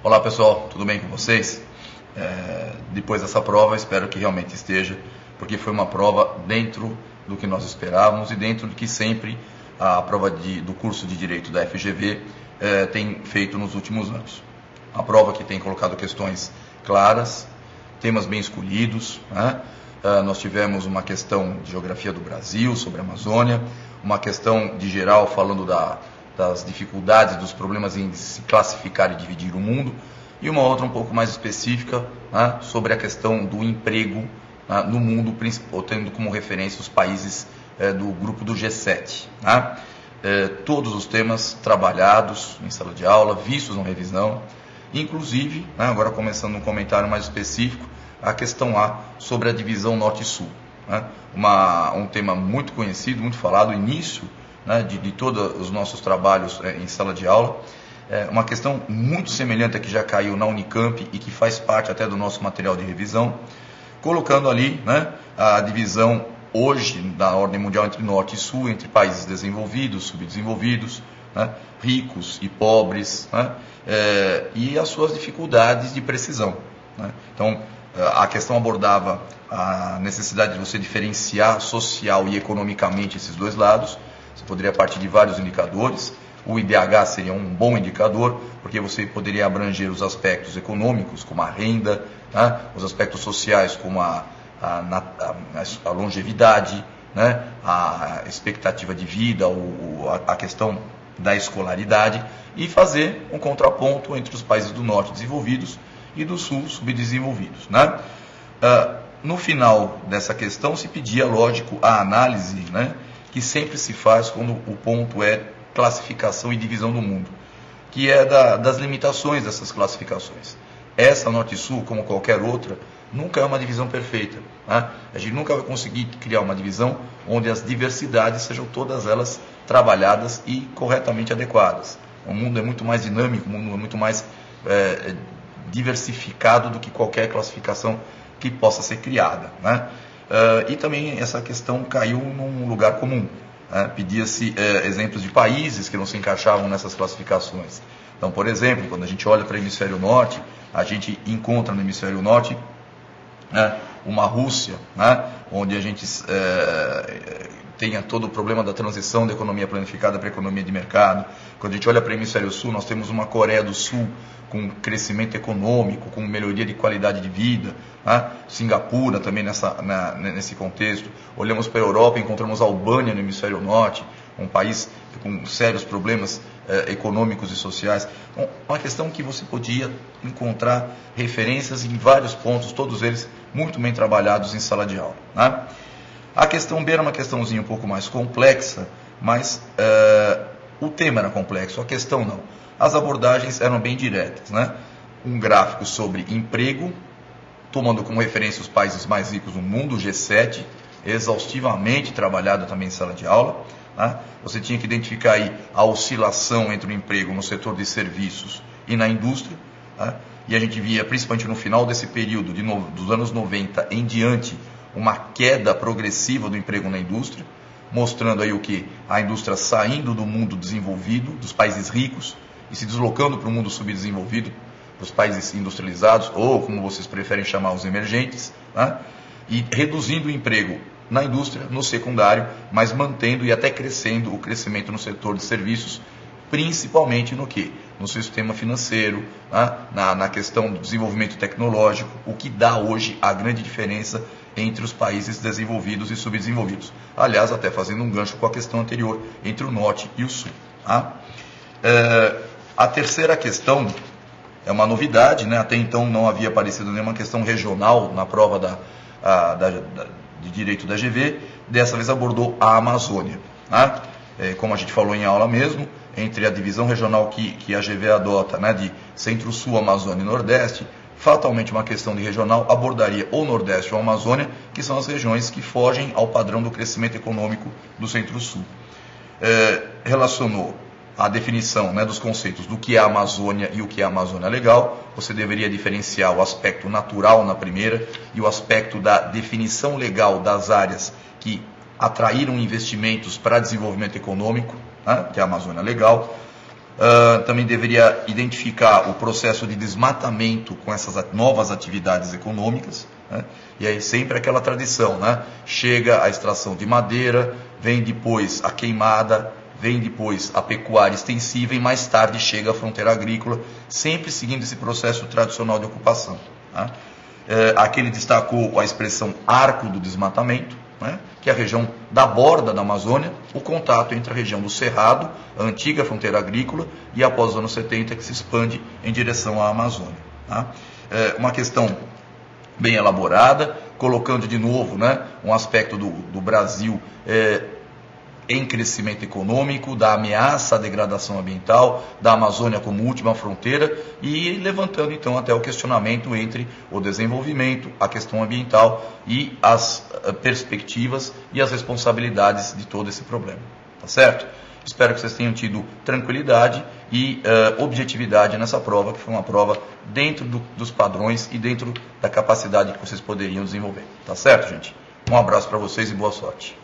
Olá pessoal, tudo bem com vocês? Depois dessa prova, espero que realmente esteja, porque foi uma prova dentro do que nós esperávamos e dentro do que sempre a prova do curso de Direito da FGV tem feito nos últimos anos. Uma prova que tem colocado questões claras, temas bem escolhidos, né? Nós tivemos uma questão de geografia do Brasil, sobre a Amazônia, uma questão de geral falando das dificuldades, dos problemas em se classificar e dividir o mundo, e uma outra um pouco mais específica, né, sobre a questão do emprego, né, no mundo, tendo como referência os países do grupo do G7. Né? Todos os temas trabalhados em sala de aula, vistos na revisão, inclusive, né, agora começando um comentário mais específico, a questão A sobre a divisão Norte e Sul. Né? Um tema muito conhecido, muito falado, início, né, de todos os nossos trabalhos em sala de aula. Uma questão muito semelhante a que já caiu na Unicamp e que faz parte até do nosso material de revisão, colocando ali, né, a divisão hoje da ordem mundial entre Norte e Sul, entre países desenvolvidos, subdesenvolvidos, né, ricos e pobres, né, e as suas dificuldades de precisão. Né? Então, a questão abordava a necessidade de você diferenciar social e economicamente esses dois lados. Você poderia partir de vários indicadores. O IDH seria um bom indicador, porque você poderia abranger os aspectos econômicos, como a renda, né? Os aspectos sociais, como a longevidade, né? A expectativa de vida, a questão da escolaridade, e fazer um contraponto entre os países do Norte desenvolvidos e do Sul subdesenvolvidos. Né? No final dessa questão se pedia, lógico, a análise, né, que sempre se faz quando o ponto é classificação e divisão do mundo, que é das limitações dessas classificações. Essa Norte e Sul, como qualquer outra, nunca é uma divisão perfeita. Né? A gente nunca vai conseguir criar uma divisão onde as diversidades sejam todas elas trabalhadas e corretamente adequadas. O mundo é muito mais dinâmico, o mundo é muito mais diversificado do que qualquer classificação que possa ser criada. Né? E também essa questão caiu num lugar comum. Pedia-se exemplos de países que não se encaixavam nessas classificações. Então, por exemplo, quando a gente olha para o hemisfério norte, a gente encontra no hemisfério norte uma Rússia, né, onde a gente tenha todo o problema da transição da economia planificada para a economia de mercado. Quando a gente olha para o hemisfério sul, nós temos uma Coreia do Sul com crescimento econômico, com melhoria de qualidade de vida, né? Singapura também nesse contexto. Olhamos para a Europa, encontramos a Albânia no hemisfério norte, um país com sérios problemas econômicos e sociais. Então, uma questão que você podia encontrar referências em vários pontos, todos eles muito bem trabalhados em sala de aula. Né? A questão B era uma questãozinha um pouco mais complexa, mas o tema era complexo, a questão não. As abordagens eram bem diretas. Né? Um gráfico sobre emprego, tomando como referência os países mais ricos do mundo, o G7, exaustivamente trabalhado também em sala de aula. Né? Você tinha que identificar aí a oscilação entre o emprego no setor de serviços e na indústria. Né? E a gente via, principalmente no final desse período, dos anos 90 em diante, uma queda progressiva do emprego na indústria, mostrando aí o que? A indústria saindo do mundo desenvolvido, dos países ricos, e se deslocando para o mundo subdesenvolvido, para os países industrializados, ou como vocês preferem chamar, os emergentes, né? E reduzindo o emprego na indústria, no secundário, mas mantendo e até crescendo o crescimento no setor de serviços, principalmente no quê? No sistema financeiro, né? na questão do desenvolvimento tecnológico, o que dá hoje a grande diferença entre os países desenvolvidos e subdesenvolvidos. Aliás, até fazendo um gancho com a questão anterior, entre o Norte e o Sul. Tá? A terceira questão é uma novidade, né? Até então não havia aparecido nenhuma questão regional na prova de Direito da GV, dessa vez abordou a Amazônia. Tá? Como a gente falou em aula mesmo, entre a divisão regional que a GV adota, né, de Centro-Sul, Amazônia e Nordeste, fatalmente uma questão de regional abordaria ou Nordeste ou Amazônia, que são as regiões que fogem ao padrão do crescimento econômico do Centro-Sul. Relacionou a definição, né, dos conceitos do que é a Amazônia e o que é a Amazônia Legal. Você deveria diferenciar o aspecto natural na primeira e o aspecto da definição legal das áreas que atraíram investimentos para desenvolvimento econômico, né, que é a Amazônia Legal. Também deveria identificar o processo de desmatamento com essas novas atividades econômicas, né? E aí sempre aquela tradição, né? Chega a extração de madeira, vem depois a queimada, vem depois a pecuária extensiva e mais tarde chega a fronteira agrícola, sempre seguindo esse processo tradicional de ocupação, né? Aqui ele destacou a expressão arco do desmatamento, né? Que é a região da borda da Amazônia, o contato entre a região do Cerrado, a antiga fronteira agrícola, e após os anos 70 que se expande em direção à Amazônia, tá? Uma questão bem elaborada, colocando de novo, né, um aspecto do Brasil em crescimento econômico, da ameaça à degradação ambiental, da Amazônia como última fronteira e levantando então até o questionamento entre o desenvolvimento, a questão ambiental e as perspectivas e as responsabilidades de todo esse problema. Tá certo? Espero que vocês tenham tido tranquilidade e objetividade nessa prova, que foi uma prova dentro dos padrões e dentro da capacidade que vocês poderiam desenvolver. Tá certo, gente? Um abraço para vocês e boa sorte.